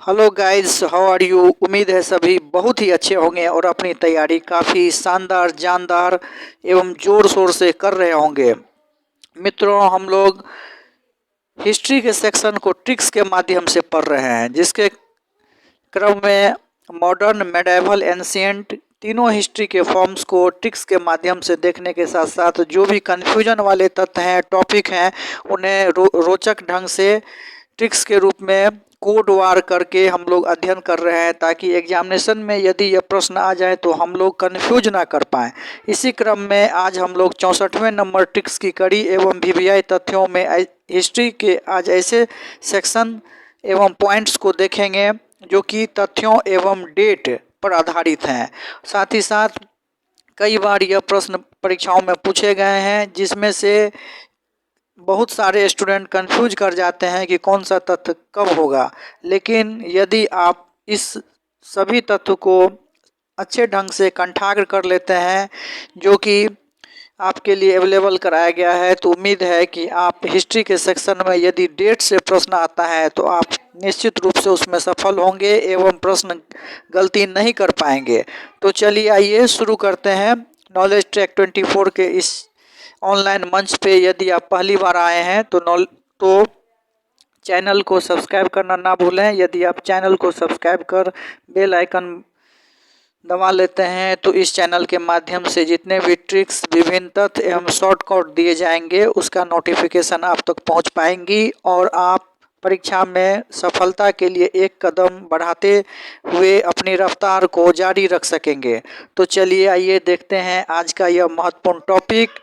Hello guys, how are you. उम्मीद है सभी बहुत ही अच्छे होंगे और अपनी तैयारी काफ़ी शानदार, जानदार एवं जोर शोर से कर रहे होंगे। मित्रों, हम लोग हिस्ट्री के सेक्शन को ट्रिक्स के माध्यम से पढ़ रहे हैं, जिसके क्रम में मॉडर्न, मेडिएवल, एंशिएंट तीनों हिस्ट्री के फॉर्म्स को ट्रिक्स के माध्यम से देखने के साथ साथ जो भी कन्फ्यूजन वाले तथ्य हैं, टॉपिक हैं, उन्हें रोचक ढंग से ट्रिक्स के रूप में कोड वार करके हम लोग अध्ययन कर रहे हैं, ताकि एग्जामिनेशन में यदि यह प्रश्न आ जाए तो हम लोग कन्फ्यूज ना कर पाएँ। इसी क्रम में आज हम लोग 64वें नंबर ट्रिक्स की कड़ी एवं वीवीआई तथ्यों में हिस्ट्री के आज ऐसे सेक्शन एवं पॉइंट्स को देखेंगे जो कि तथ्यों एवं डेट पर आधारित हैं। साथ ही साथ कई बार यह प्रश्न परीक्षाओं में पूछे गए हैं, जिसमें से बहुत सारे स्टूडेंट कंफ्यूज कर जाते हैं कि कौन सा तथ्य कब होगा। लेकिन यदि आप इस सभी तथ्य को अच्छे ढंग से कंठाग्र कर लेते हैं, जो कि आपके लिए अवेलेबल कराया गया है, तो उम्मीद है कि आप हिस्ट्री के सेक्शन में यदि डेट से प्रश्न आता है तो आप निश्चित रूप से उसमें सफल होंगे एवं प्रश्न गलती नहीं कर पाएंगे। तो चलिए आइए शुरू करते हैं। नॉलेज ट्रैक 24 के इस ऑनलाइन मंच पे यदि आप पहली बार आए हैं तो चैनल को सब्सक्राइब करना ना भूलें। यदि आप चैनल को सब्सक्राइब कर बेल आइकन दबा लेते हैं तो इस चैनल के माध्यम से जितने भी ट्रिक्स, विभिन्न तथ्य एवं शॉर्टकट दिए जाएंगे उसका नोटिफिकेशन आप तक पहुंच पाएंगी और आप परीक्षा में सफलता के लिए एक कदम बढ़ाते हुए अपनी रफ्तार को जारी रख सकेंगे। तो चलिए आइए देखते हैं आज का यह महत्वपूर्ण टॉपिक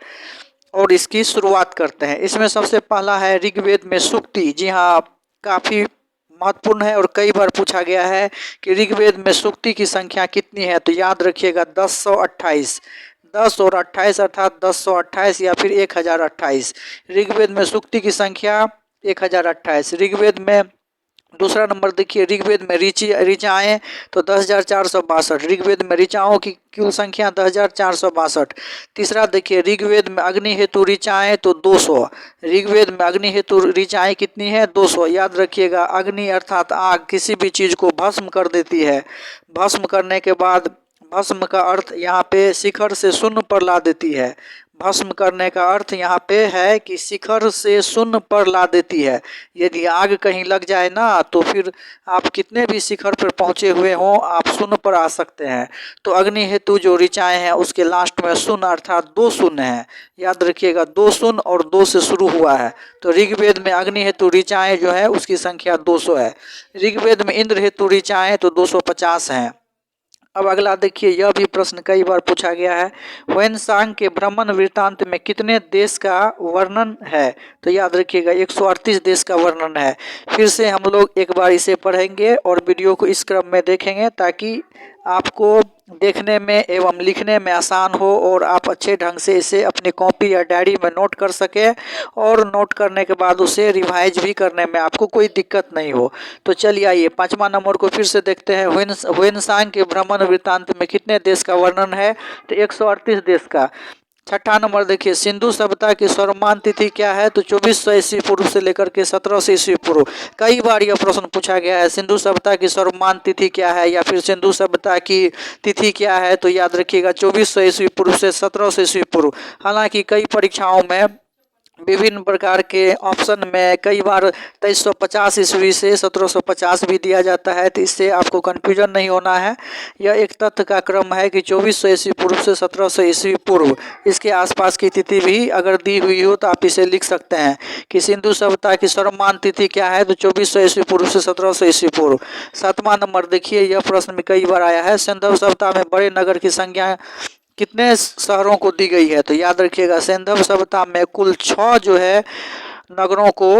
और इसकी शुरुआत करते हैं। इसमें सबसे पहला है ऋग्वेद में सूक्ति। जी हाँ, काफ़ी महत्वपूर्ण है और कई बार पूछा गया है कि ऋग्वेद में सूक्ति की संख्या कितनी है। तो याद रखिएगा 1028। 10 और 28 अर्थात 1028 या फिर 1028। ऋग्वेद में सूक्ति की संख्या 1028। ऋग्वेद में दूसरा नंबर देखिए, ऋग्वेद में ऋचाएँ तो 10,462। ऋग्वेद में ऋचाओं की कुल संख्या 10,462। तीसरा देखिए, ऋग्वेद में अग्नि हेतु ऋचाएँ तो 200। ऋग्वेद में अग्नि हेतु ऋचाएँ कितनी है? 200। याद रखिएगा, अग्नि अर्थात आग किसी भी चीज़ को भस्म कर देती है। भस्म करने के बाद भस्म का अर्थ यहाँ पे शिखर से शून्य पर ला देती है। भस्म करने का अर्थ यहाँ पे है कि शिखर से शून्य पर ला देती है। यदि आग कहीं लग जाए ना तो फिर आप कितने भी शिखर पर पहुँचे हुए हों, आप शून्य पर आ सकते हैं। तो अग्नि हेतु जो ऋचाएँ हैं उसके लास्ट में शून्य अर्थात 2 शून्य है। याद रखिएगा, 2 शून्य और 2 से शुरू हुआ है। तो ऋग्वेद में अग्नि हेतु ऋचाएँ जो है उसकी संख्या 200 है। ऋग्वेद में इंद्र हेतु ऋचाएँ तो 250 हैं। अब अगला देखिए, यह भी प्रश्न कई बार पूछा गया है। ह्वेनसांग के भ्रमण वृत्तांत में कितने देश का वर्णन है? तो याद रखिएगा 138 देश का वर्णन है। फिर से हम लोग एक बार इसे पढ़ेंगे और वीडियो को इस क्रम में देखेंगे ताकि आपको देखने में एवं लिखने में आसान हो और आप अच्छे ढंग से इसे अपनी कॉपी या डायरी में नोट कर सकें और नोट करने के बाद उसे रिवाइज भी करने में आपको कोई दिक्कत नहीं हो। तो चलिए आइए 5वां नंबर को फिर से देखते हैं। ह्वेनसांग के भ्रमण वृत्तांत में कितने देश का वर्णन है? तो 138 देश का। 6ठा नंबर देखिए, सिंधु सभ्यता की सर्वमान्य तिथि क्या है? तो 2400 ईस्वी पूर्व से लेकर के 1700 ईस्वी पूर्व। कई बार यह प्रश्न पूछा गया है, सिंधु सभ्यता की सर्वमान्य तिथि क्या है या फिर सिंधु सभ्यता की तिथि क्या है? तो याद रखिएगा 2400 ईस्वी पूर्व से 1700 ईस्वी पूर्व। हालांकि कई परीक्षाओं में विभिन्न प्रकार के ऑप्शन में कई बार 2350 ईस्वी से 1750 भी दिया जाता है, तो इससे आपको कन्फ्यूजन नहीं होना है। यह एक तथ्य का क्रम है कि 2400 ईस्वी पूर्व से 1700 ईस्वी पूर्व, इसके आसपास की तिथि भी अगर दी हुई हो तो आप इसे लिख सकते हैं कि सिंधु सभ्यता की सर्वमान्य तिथि क्या है? तो 2400 ईस्वी पूर्व से 1700 ईस्वी पूर्व। 7वां नंबर देखिए, यह प्रश्न में कई बार आया है, सिंधु सभ्यता में बड़े नगर की संख्या कितने शहरों को दी गई है? तो याद रखिएगा, सिंधु सभ्यता में कुल 6 जो है नगरों को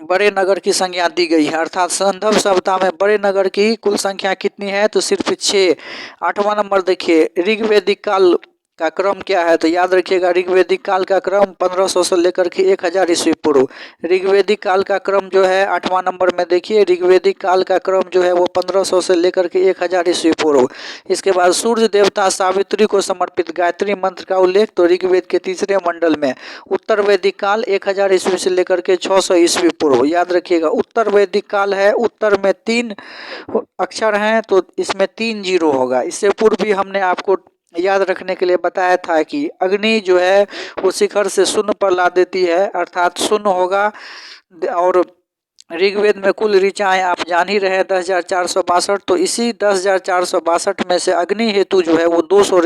बड़े नगर की संख्या दी गई है, अर्थात सिंधु सभ्यता में बड़े नगर की कुल संख्या कितनी है? तो सिर्फ 6। 8वां नंबर देखिए, ऋग्वैदिक काल का क्रम क्या है, तो याद रखिएगा ऋग्वेदिक काल का क्रम 1500 से लेकर के 1000 ईस्वी पूर्व। ऋग्वेदिक काल का क्रम जो है 8वां नंबर में देखिए, ऋग्वेदिक काल का क्रम जो है वो 1500 से लेकर के 1000 ईस्वी पूर्व। इसके बाद सूर्य देवता सावित्री को समर्पित गायत्री मंत्र का उल्लेख तो ऋग्वेद के तीसरे मंडल में। उत्तर वैदिक काल 1000 ईस्वी से लेकर के 600 ईस्वी पूर्व। याद रखिएगा उत्तर वैदिक काल है, उत्तर में 3 अक्षर हैं तो इसमें 3 जीरो होगा। इससे पूर्व भी हमने आपको याद रखने के लिए बताया था कि अग्नि जो है वो शिखर से शून्य पर ला देती है, अर्थात शून्य होगा। और ऋग्वेद में कुल ऋचाएँ आप जान ही रहे 10,462, तो इसी 10,462 में से अग्नि हेतु जो है वो 200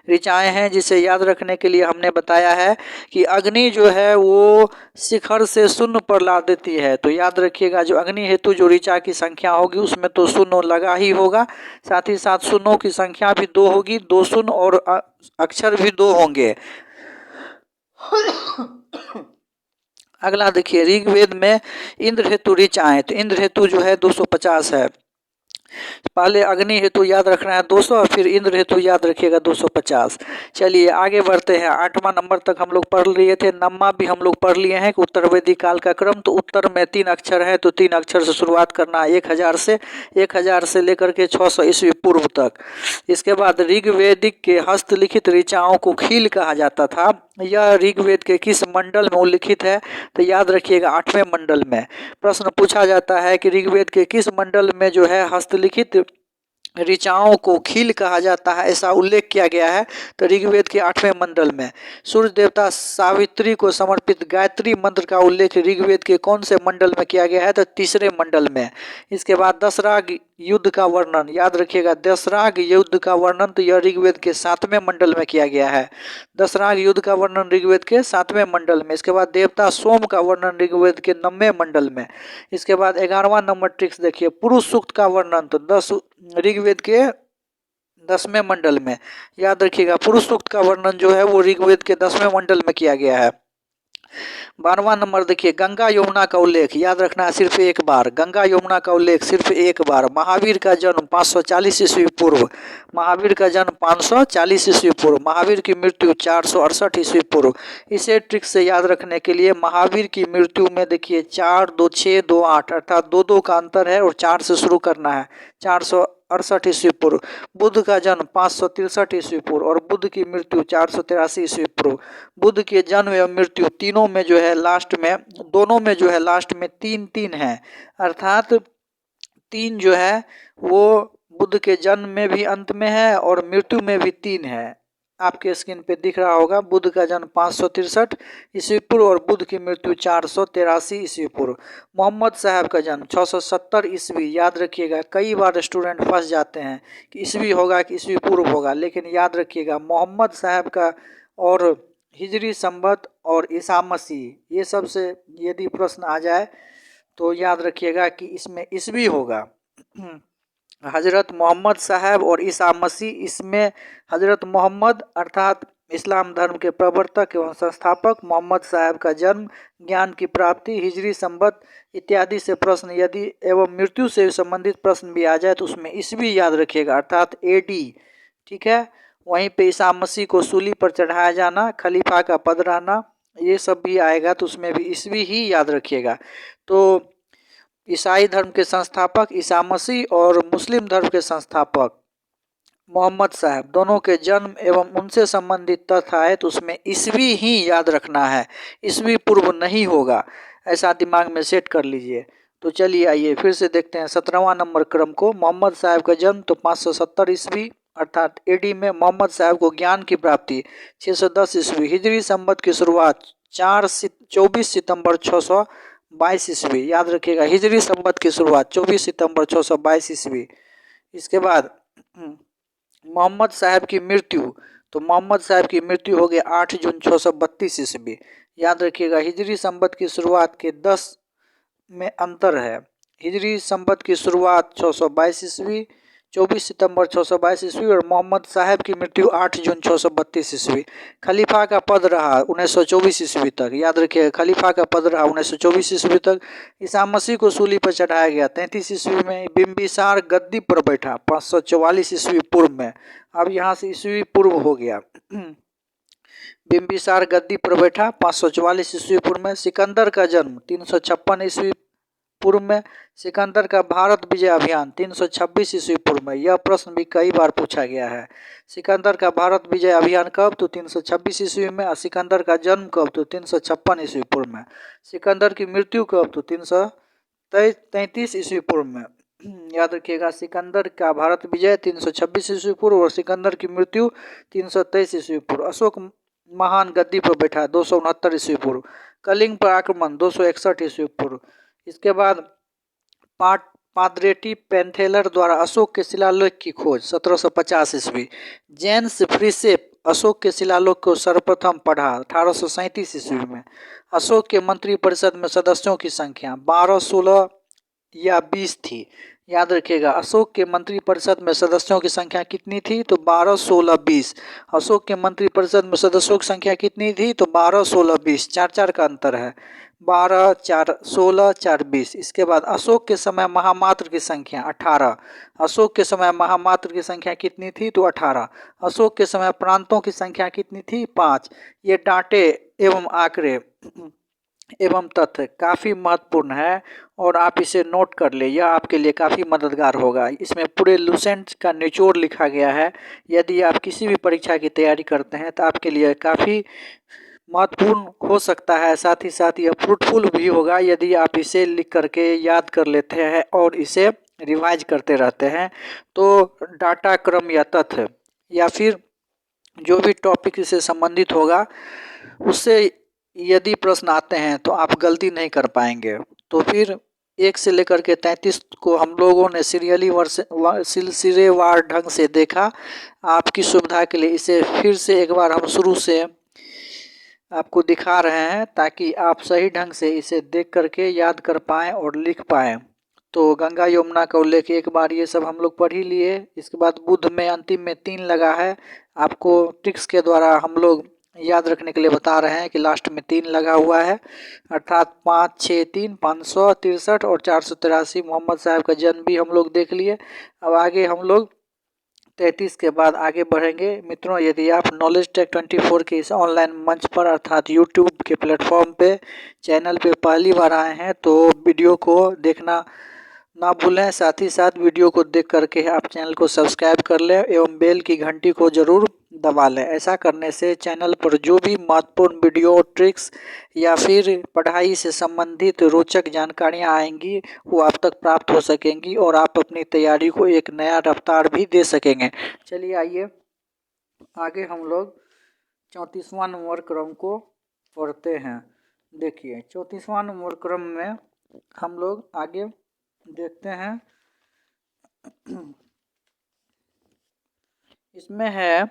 ऋचाएँ हैं, जिसे याद रखने के लिए हमने बताया है कि अग्नि जो है वो शिखर से शून्य पर ला देती है। तो याद रखिएगा जो अग्नि हेतु जो ऋचा की संख्या होगी उसमें तो शून्य लगा ही होगा, साथ ही साथ शून्यों की संख्या भी 2 होगी, 2 शून्य और अक्षर भी 2 होंगे। अगला देखिए ऋग्वेद में इंद्र हेतु ऋचाएँ, तो इंद्र हेतु जो है 250 है। पहले अग्नि हेतु याद रखना है 200 और फिर इंद्र हेतु याद रखिएगा 250। चलिए आगे बढ़ते हैं, 8वां नंबर तक हम लोग पढ़ लिए थे। 9वां भी हम लोग पढ़ लिए हैं कि उत्तर वैदिक काल का क्रम, तो उत्तर में 3 अक्षर है तो 3 अक्षर से शुरुआत करना है 1000 से लेकर के 600 ईस्वी पूर्व तक। इसके बाद ऋग्वेदिक के हस्तलिखित ऋचाओं को खील कहा जाता था। यह ऋग्वेद के किस मंडल में उल्लिखित है, तो याद रखिएगा 8वें मंडल में। प्रश्न पूछा जाता है कि ऋग्वेद के किस मंडल में जो है हस्तलिखित ऋचाओं को खील कहा जाता है, ऐसा उल्लेख किया गया है, तो ऋग्वेद के 8वें मंडल में। सूर्य देवता सावित्री को समर्पित गायत्री मंत्र का उल्लेख ऋग्वेद के कौन से मंडल में किया गया है, तो तीसरे मंडल में। इसके बाद दशराग युद्ध का वर्णन, याद रखिएगा दशराग युद्ध का वर्णन तो यह ऋग्वेद के 7वें मंडल में किया गया है। दशराग युद्ध का वर्णन ऋग्वेद के 7वें मंडल में। इसके बाद देवता सोम का वर्णन ऋग्वेद के 9वें मंडल में। इसके बाद 11वां नंबर ट्रिक्स देखिए, पुरुष सूक्त का वर्णन तो ऋग्वेद के 10वें मंडल में। याद रखिएगा पुरुष सूक्त का वर्णन जो है वो ऋग्वेद के 10वें मंडल में किया गया है। 12वां नंबर देखिए, गंगा यमुना का उल्लेख याद रखना है सिर्फ एक बार, गंगा यमुना का उल्लेख सिर्फ एक बार। महावीर का जन्म 540 ईस्वी पूर्व, महावीर का जन्म 540 ईस्वी पूर्व, महावीर की मृत्यु 468 ईस्वी पूर्व। इसे ट्रिक से याद रखने के लिए महावीर की मृत्यु में देखिए 4, 2, 6, 2, 8 अर्थात 2 का अंतर है और 4 से शुरू करना है, 468 ईस्वी पूर्व। बुद्ध का जन्म 563 ईस्वी पूर्व और बुद्ध की मृत्यु 483 ईस्वी पूर्व। बुद्ध के जन्म एवं मृत्यु तीनों में जो है लास्ट में, दोनों में जो है लास्ट में 3 है, अर्थात 3 जो है वो बुद्ध के जन्म में भी अंत में है और मृत्यु में भी 3 है। आपके स्क्रीन पे दिख रहा होगा, बुद्ध का जन्म 563 ईस्वी पूर्व और बुद्ध की मृत्यु 483 ईस्वी पूर्व। मोहम्मद साहब का जन्म 670 ईस्वी। याद रखिएगा कई बार स्टूडेंट फंस जाते हैं कि ईस्वी होगा कि ईस्वी पूर्व होगा, लेकिन याद रखिएगा मोहम्मद साहब का और हिजरी संवत और ईसा मसीह, ये सब से यदि प्रश्न आ जाए तो याद रखिएगा कि इसमें ईस्वी होगा। हजरत मोहम्मद साहब और ईसा मसीह, इसमें हजरत मोहम्मद अर्थात इस्लाम धर्म के प्रवर्तक एवं संस्थापक, मोहम्मद साहब का जन्म, ज्ञान की प्राप्ति, हिजरी संवत इत्यादि से प्रश्न यदि एवं मृत्यु से संबंधित प्रश्न भी आ जाए तो उसमें ईस्वी याद रखिएगा अर्थात एडी। ठीक है, वहीं पे ईसा मसीह को सूली पर चढ़ाया जाना, खलीफा का पद रहना, ये सब भी आएगा तो उसमें भी ईस्वी ही याद रखिएगा। तो ईसाई धर्म के संस्थापक ईसा मसीह और मुस्लिम धर्म के संस्थापक मोहम्मद साहब, दोनों के जन्म एवं उनसे संबंधित तथ्य आए तो उसमें ईस्वी ही याद रखना है, ईस्वी पूर्व नहीं होगा, ऐसा दिमाग में सेट कर लीजिए। तो चलिए आइए फिर से देखते हैं 17वां नंबर क्रम को। मोहम्मद साहब का जन्म तो 570 ईस्वी अर्थात एडी में। मोहम्मद साहब को ज्ञान की प्राप्ति 610 ईस्वी। हिजरी संवत की शुरुआत 24 सितंबर 622 ईस्वी। याद रखिएगा हिजरी संवत की शुरुआत 24 सितंबर 622 ईस्वी। इसके बाद मोहम्मद साहब की मृत्यु, तो मोहम्मद साहब की मृत्यु हो गई 8 जून 632 ईस्वी। याद रखिएगा हिजरी संवत की शुरुआत के 10 में अंतर है। हिजरी संवत की शुरुआत 622 ईस्वी, 24 सितंबर 622 ईस्वी और मोहम्मद साहब की मृत्यु 8 जून 632 ईस्वी। खलीफा का पद रहा 1924 ईस्वी तक, याद रखिए खलीफा का पद रहा 1924 ईस्वी तक। ईसा मसीह को सूली पर चढ़ाया गया 33 ईस्वी में। बिंबिसार गद्दी पर बैठा 544 ईस्वी पूर्व में। अब यहाँ से ईस्वी पूर्व हो गया। बिंबिसार गद्दी पर बैठा 544 ईस्वी पूर्व में। सिकंदर का जन्म 356 ईस्वी पूर्व में। सिकंदर का भारत विजय अभियान 326 ईस्वी पूर्व में। यह प्रश्न भी कई बार पूछा गया है। सिकंदर का भारत विजय अभियान कब? तो 326 ईस्वी में। और सिकंदर का जन्म कब? तो 356 ईस्वी पूर्व में। सिकंदर की मृत्यु कब? तो 333 ईस्वी पूर्व में। याद रखिएगा, सिकंदर का भारत विजय 326 ईस्वी पूर्व और सिकंदर की मृत्यु 323 ईस्वी पूर्व। अशोक महान गद्दी पर बैठा 269 ईस्वी पूर्व। कलिंग पर आक्रमण 261 ईस्वी पूर्व। इसके बाद पादरेटी पेंथेलर द्वारा अशोक के शिलालेख की खोज 1750 ईस्वी। जेम्स फ्रीसेप अशोक के शिलालेख को सर्वप्रथम पढ़ा 1837 ईस्वी में। अशोक के मंत्री परिषद में सदस्यों की संख्या 12, 16 या 20 थी। याद रखिएगा, अशोक के मंत्री परिषद में सदस्यों की संख्या कितनी थी? तो 12, 16, 20। अशोक के मंत्री परिषद में सदस्यों की संख्या कितनी थी? तो 12, 16, 20। 4 का अंतर है। 12, 4, 16, 4, 20। इसके बाद अशोक के समय महामात्र की संख्या 18। अशोक के समय महामात्र की संख्या कितनी थी? तो 18। अशोक के समय प्रांतों की संख्या कितनी थी? 5। ये डाटे एवं आंकड़े एवं तथ्य काफ़ी महत्वपूर्ण है और आप इसे नोट कर ले, यह आपके लिए काफ़ी मददगार होगा। इसमें पूरे लुसेंट का निचोड़ लिखा गया है। यदि आप किसी भी परीक्षा की तैयारी करते हैं तो आपके लिए काफ़ी महत्वपूर्ण हो सकता है। साथ ही साथ यह फ्रूटफुल भी होगा यदि आप इसे लिख करके याद कर लेते हैं और इसे रिवाइज करते रहते हैं। तो डाटा क्रम या तथ्य या फिर जो भी टॉपिक से संबंधित होगा उससे यदि प्रश्न आते हैं तो आप गलती नहीं कर पाएंगे। तो फिर 1 से लेकर के 33 को हम लोगों ने सिलसिलेवार ढंग से देखा। आपकी सुविधा के लिए इसे फिर से एक बार हम शुरू से आपको दिखा रहे हैं ताकि आप सही ढंग से इसे देख करके याद कर पाएँ और लिख पाएँ। तो गंगा यमुना का उल्लेख एक बार ये सब हम लोग पढ़ ही लिए। इसके बाद बुध में अंतिम में 3 लगा है। आपको ट्रिक्स के द्वारा हम लोग याद रखने के लिए बता रहे हैं कि लास्ट में 3 लगा हुआ है, अर्थात 5, 6, 3, 563 और 483। मोहम्मद साहब का जन्म भी हम लोग देख लिए। अब आगे हम लोग 33 के बाद आगे बढ़ेंगे। मित्रों, यदि आप नॉलेज टेक 24 के इस ऑनलाइन मंच पर अर्थात यूट्यूब के प्लेटफॉर्म पे चैनल पे पहली बार आए हैं तो वीडियो को देखना ना भूलें। साथ ही साथ वीडियो को देख करके आप चैनल को सब्सक्राइब कर लें एवं बेल की घंटी को ज़रूर दबा लें। ऐसा करने से चैनल पर जो भी महत्वपूर्ण वीडियो, ट्रिक्स या फिर पढ़ाई से संबंधित रोचक जानकारियां आएंगी वो आप तक प्राप्त हो सकेंगी और आप अपनी तैयारी को एक नया रफ्तार भी दे सकेंगे। चलिए आइए आगे हम लोग 34वां नंबर क्रम को पढ़ते हैं। देखिए 34वां नंबर क्रम में हम लोग आगे देखते हैं। इसमें है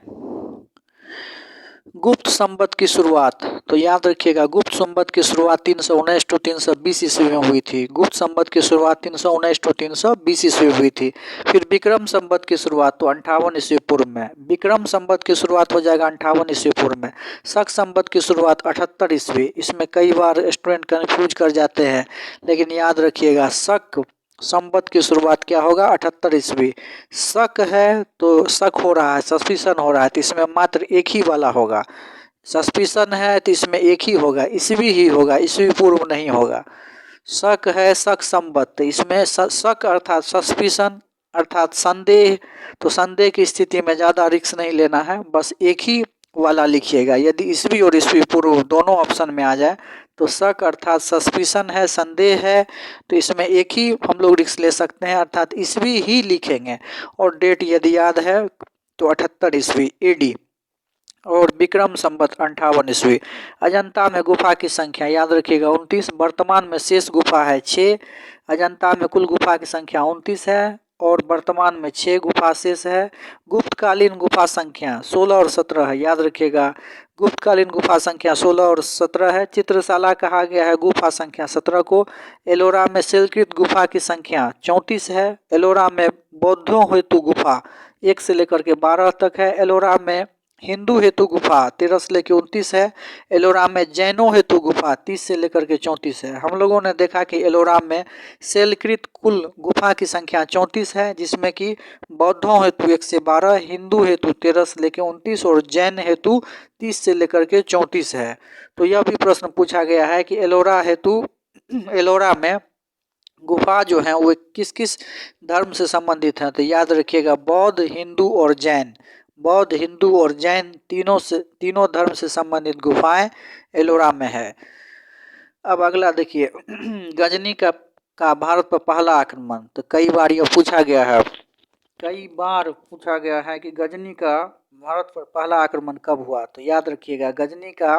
गुप्त संवत की शुरुआत। तो याद रखिएगा, गुप्त संवत की शुरुआत 319 to 320 ईस्वी में हुई थी। गुप्त संवत की शुरुआत 319 to 320 ईस्वी में हुई थी। फिर विक्रम संवत की शुरुआत तो 58 ईस्वी पूर्व में। विक्रम संवत की शुरुआत हो जाएगा 58 ईस्वी पूर्व में। शक संवत की शुरुआत 78 ईस्वी। इसमें कई बार स्टूडेंट कन्फ्यूज कर जाते हैं, लेकिन याद रखिएगा शक संवत की शुरुआत क्या होगा? 78 ईस्वी। शक है तो शक हो रहा है, सस्पिशन हो रहा है तो इसमें मात्र एक ही वाला होगा। सस्पिशन है तो इसमें एक ही होगा, ईस्वी ही होगा, ईस्वी पूर्व नहीं होगा। शक है शक संवत, तो इसमें शक अर्थात सस्पिशन अर्थात संदेह। तो संदेह की स्थिति में ज़्यादा रिस्क नहीं लेना है, बस एक ही वाला लिखिएगा। यदि ईस्वी और ईस्वी पूर्व दोनों ऑप्शन में आ जाए तो शक अर्थात सस्पिशन है, संदेह है, तो इसमें एक ही हम लोग रिस्क ले सकते हैं अर्थात ईस्वी ही लिखेंगे। और डेट यदि याद है तो 78 ईस्वी AD। और विक्रम संवत 58 ईस्वी। अजंता में गुफा की संख्या याद रखिएगा 29। वर्तमान में शेष गुफा है 6। अजंता में कुल गुफा की संख्या 29 है और वर्तमान में 6 गुफा शेष है। गुप्तकालीन गुफा संख्या 16 और 17 है। याद रखिएगा, गुप्तकालीन गुफा संख्या 16 और 17 है। चित्रशाला कहा गया है गुफा संख्या 17 को। एलोरा में शिलकृत गुफा की संख्या 34 है। एलोरा में बौद्धों हेतु गुफा 1 से लेकर के 12 तक है। एलोरा में हिंदू हेतु गुफा 13 से लेकर 29 है। एलोरा में जैनों हेतु गुफा 30 से लेकर के 34 है। हम लोगों ने देखा कि एलोरा में शैलकृत कुल गुफा की संख्या 34 है, जिसमें कि बौद्धों हेतु 1 से 12, हिंदू हेतु 13 से लेकर 29 और जैन हेतु 30 से लेकर के 34 है। तो यह भी प्रश्न पूछा गया है कि एलोरा में गुफा जो है वो किस किस धर्म से संबंधित है। तो याद रखिएगा, बौद्ध, हिंदू और जैन, बौद्ध, हिंदू और जैन तीनों धर्म से संबंधित गुफाएं एलोरा में है। अब अगला देखिए गजनी का भारत पर पहला आक्रमण। तो कई बार यह पूछा गया है, कि गजनी का भारत पर पहला आक्रमण कब हुआ। तो याद रखिएगा, गजनी का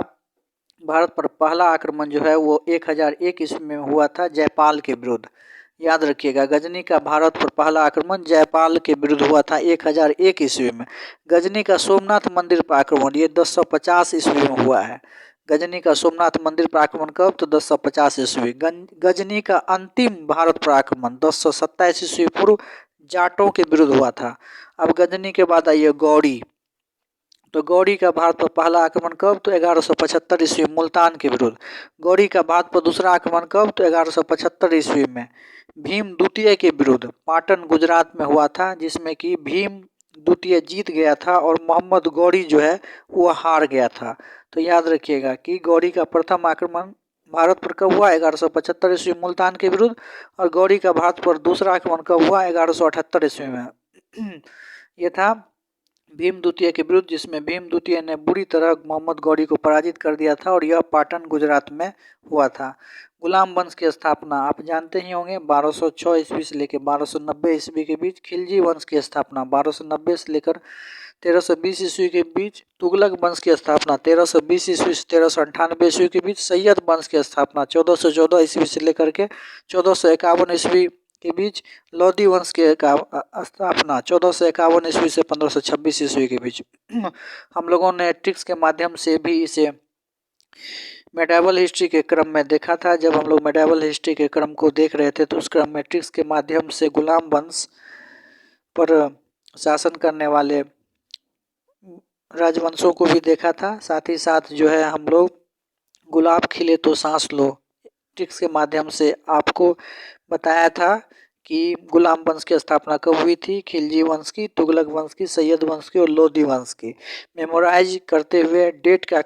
भारत पर पहला आक्रमण जो है वो 1001 ईस्वी में हुआ था जयपाल के विरुद्ध। याद रखिएगा, गजनी का भारत पर पहला आक्रमण जयपाल के विरुद्ध हुआ था 1001 ईस्वी में। गजनी का सोमनाथ मंदिर पर आक्रमण ये 1050 ईस्वी में हुआ है। गजनी का सोमनाथ मंदिर पर आक्रमण कब, तो 1050 ईस्वी। गजनी का अंतिम भारत पर आक्रमण 1027 ईस्वी पूर्व जाटों के विरुद्ध हुआ था। अब गजनी के बाद आइए गौड़ी। तो गौड़ी का भारत पर पहला आक्रमण कब, तो 1175 ईस्वी मुल्तान के विरुद्ध। गौड़ी का भारत पर दूसरा आक्रमण कब, तो 1175 ईस्वी में भीम द्वितीय के विरुद्ध पाटन गुजरात में हुआ था, जिसमें कि भीम द्वितीय जीत गया था और मोहम्मद गौरी जो है वो हार गया था। तो याद रखिएगा कि गौरी का प्रथम आक्रमण भारत पर कब हुआ, 1175 ईस्वी मुल्तान के विरुद्ध, और गौरी का भारत पर दूसरा आक्रमण कब हुआ, 1178 ईस्वी में। ये था भीम द्वितीय के विरुद्ध, जिसमें भीम द्वितीय ने बुरी तरह मोहम्मद गौरी को पराजित कर दिया था और यह पाटन गुजरात में हुआ था। गुलाम वंश की स्थापना आप जानते ही होंगे, 1206 ईस्वी से लेकर 1290 ईस्वी के बीच। खिलजी वंश की स्थापना 1290 से लेकर 1320 ईस्वी के बीच। तुगलक वंश की स्थापना 1320 ईस्वी से 1398 ईस्वी के बीच। सैयद वंश की स्थापना 1414 ईस्वी से लेकर के 1451 ईस्वी के बीच। लोधी वंश की स्थापना 1451 ईस्वी से 1526 ईस्वी के बीच। हम लोगों ने ट्रिक्स के माध्यम से भी इसे मेडावल हिस्ट्री के क्रम में देखा था। जब हम लोग मेडावल हिस्ट्री के क्रम को देख रहे थे तो उस क्रम में ट्रिक्स के माध्यम से गुलाम वंश पर शासन करने वाले राजवंशों को भी देखा था। साथ ही साथ जो है हम लोग गुलाब खिले तो सांस लो ट्रिक्स के माध्यम से आपको बताया था कि गुलाम वंश की स्थापना कब हुई थी, खिलजी वंश की, तुगलक वंश की, सैयद वंश की और लोधी वंश की। मेमोराइज करते हुए डेट का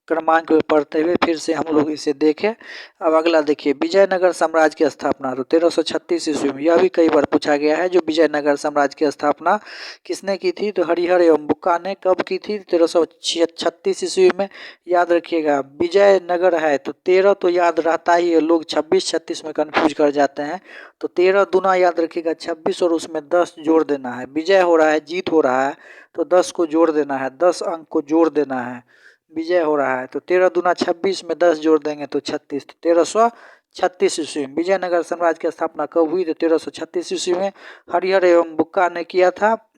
क्रमांक में पढ़ते हुए फिर से हम लोग इसे देखें। अब अगला देखिए, विजयनगर साम्राज्य की स्थापना 1336 ईस्वी में। यह भी कई बार पूछा गया है, जो विजयनगर साम्राज्य की स्थापना किसने की थी, तो हरिहर एवं बुक्का ने कब की थी, 1336 ईस्वी में। याद रखिएगा, विजयनगर है तो 13 तो याद रहता ही है, लोग 26-36 में कन्फ्यूज कर जाते हैं। तो 13 दूना याद रखिएगा 26 और उसमें 10 जोड़ देना है। विजय हो रहा है, जीत हो रहा है, तो 10 को जोड़ देना है, 10 अंक को जोड़ देना है। विजय हो रहा है तो 13 दूना 26 में 10 जोड़ देंगे तो 36। तो 1336 ईस्वी में विजयनगर साम्राज्य की स्थापना कब हुई, तो 1336 ईस्वी में हरिहर एवं बुक्का ने किया था।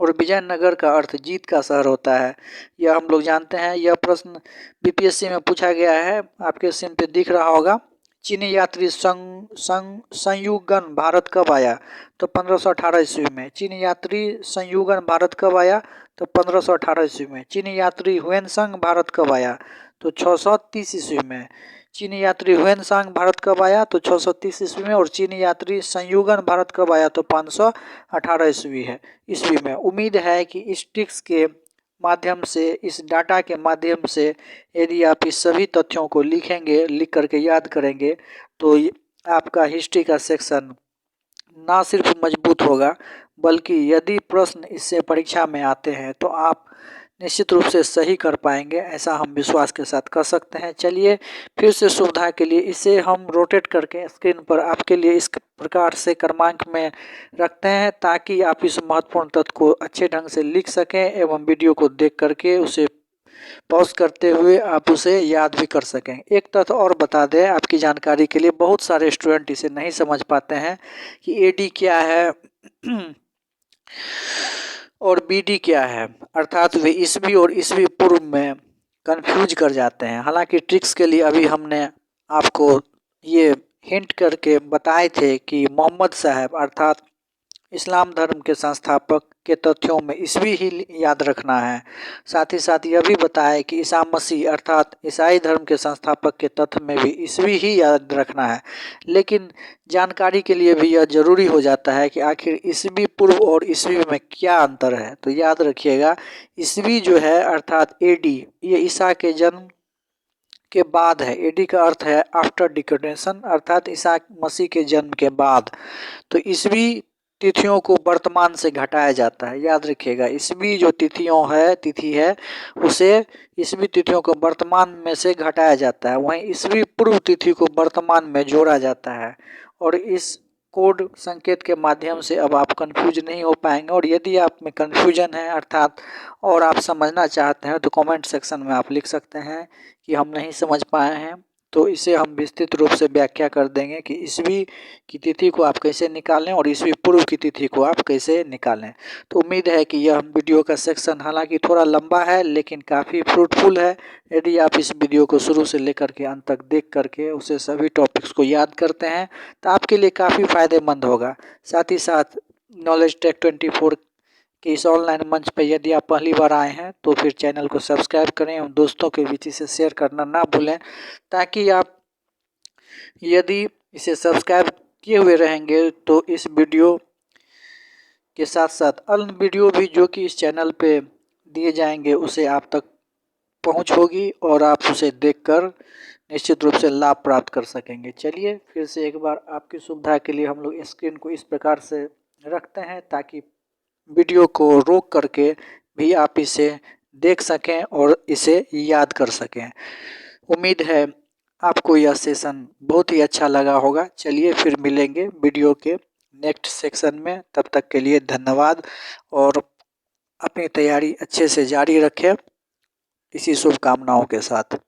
और विजयनगर का अर्थ जीत का शहर होता है, यह हम लोग जानते हैं। यह प्रश्न बीपीएससी में पूछा गया है, आपके स्क्रीन पे दिख रहा होगा। चीनी यात्री संयुगन भारत कब आया, तो 1518 ईस्वी में। चीनी यात्री संयुगन भारत कब आया, तो 1518 ईस्वी में। चीनी यात्री हुएनसांग भारत कब आया, तो 630 ईस्वी में। चीनी यात्री हुएनसांग भारत कब आया, तो 630 ईस्वी में। और चीनी यात्री संयुगन भारत कब आया, तो 518 ईस्वी में। उम्मीद है कि इस ट्रिक्स के माध्यम से, इस डाटा के माध्यम से यदि आप इस सभी तथ्यों को लिखेंगे, लिख करके याद करेंगे, तो आपका हिस्ट्री का सेक्शन ना सिर्फ मजबूत होगा, बल्कि यदि प्रश्न इससे परीक्षा में आते हैं तो आप निश्चित रूप से सही कर पाएंगे, ऐसा हम विश्वास के साथ कर सकते हैं। चलिए फिर से सुविधा के लिए इसे हम रोटेट करके स्क्रीन पर आपके लिए इस प्रकार से क्रमांक में रखते हैं, ताकि आप इस महत्वपूर्ण तथ्य को अच्छे ढंग से लिख सकें एवं वीडियो को देख करके उसे पॉज करते हुए आप उसे याद भी कर सकें। एक तथ्य और बता दें आपकी जानकारी के लिए, बहुत सारे स्टूडेंट इसे नहीं समझ पाते हैं कि एडी क्या है और बीडी क्या है, अर्थात वे ईस्वी और ईस्वी पूर्व में कंफ्यूज कर जाते हैं। हालांकि ट्रिक्स के लिए अभी हमने आपको ये हिंट करके बताए थे कि मोहम्मद साहब अर्थात इस्लाम धर्म के संस्थापक के तथ्यों में ईस्वी ही याद रखना है। साथ ही साथ यह भी बताया कि ईसा मसीह अर्थात ईसाई धर्म के संस्थापक के तथ्य में भी ईस्वी ही याद रखना है। लेकिन जानकारी के लिए भी यह जरूरी हो जाता है कि आखिर ईस्वी पूर्व और ईस्वी में क्या अंतर है। तो याद रखिएगा, ईस्वी जो है अर्थात एडी, ये ईसा के जन्म के बाद है। एडी का अर्थ है आफ्टर डिक्लेरेशन, अर्थात ईसा मसीह के जन्म के बाद। तो ईस्वी तिथियों को वर्तमान से घटाया जाता है। याद रखिएगा, ईस्वी जो तिथि है उसे ईस्वी तिथियों को वर्तमान में से घटाया जाता है, वहीं ईस्वी पूर्व तिथि को वर्तमान में जोड़ा जाता है। और इस कोड संकेत के माध्यम से अब आप कंफ्यूज नहीं हो पाएंगे। और यदि आप में कंफ्यूजन है अर्थात और आप समझना चाहते हैं तो कमेंट सेक्शन में आप लिख सकते हैं कि हम नहीं समझ पाए हैं, तो इसे हम विस्तृत रूप से व्याख्या कर देंगे कि ईस्वी की तिथि को आप कैसे निकालें और ईस्वी पूर्व की तिथि को आप कैसे निकालें। तो उम्मीद है कि यह वीडियो का सेक्शन हालांकि थोड़ा लंबा है लेकिन काफ़ी फ्रूटफुल है। यदि आप इस वीडियो को शुरू से लेकर के अंत तक देख करके उसे सभी टॉपिक्स को याद करते हैं तो आपके लिए काफ़ी फ़ायदेमंद होगा। साथ ही साथ नॉलेज टेक 24 कि इस ऑनलाइन मंच पर यदि आप पहली बार आए हैं तो फिर चैनल को सब्सक्राइब करें एवं दोस्तों के बीच इसे शेयर करना ना भूलें, ताकि आप यदि इसे सब्सक्राइब किए हुए रहेंगे तो इस वीडियो के साथ साथ अन्य वीडियो भी जो कि इस चैनल पे दिए जाएंगे उसे आप तक पहुंच होगी और आप उसे देखकर निश्चित रूप से लाभ प्राप्त कर सकेंगे। चलिए फिर से एक बार आपकी सुविधा के लिए हम लोग स्क्रीन को इस प्रकार से रखते हैं ताकि वीडियो को रोक करके भी आप इसे देख सकें और इसे याद कर सकें। उम्मीद है आपको यह सेशन बहुत ही अच्छा लगा होगा। चलिए फिर मिलेंगे वीडियो के नेक्स्ट सेक्शन में, तब तक के लिए धन्यवाद और अपनी तैयारी अच्छे से जारी रखें इसी शुभकामनाओं के साथ।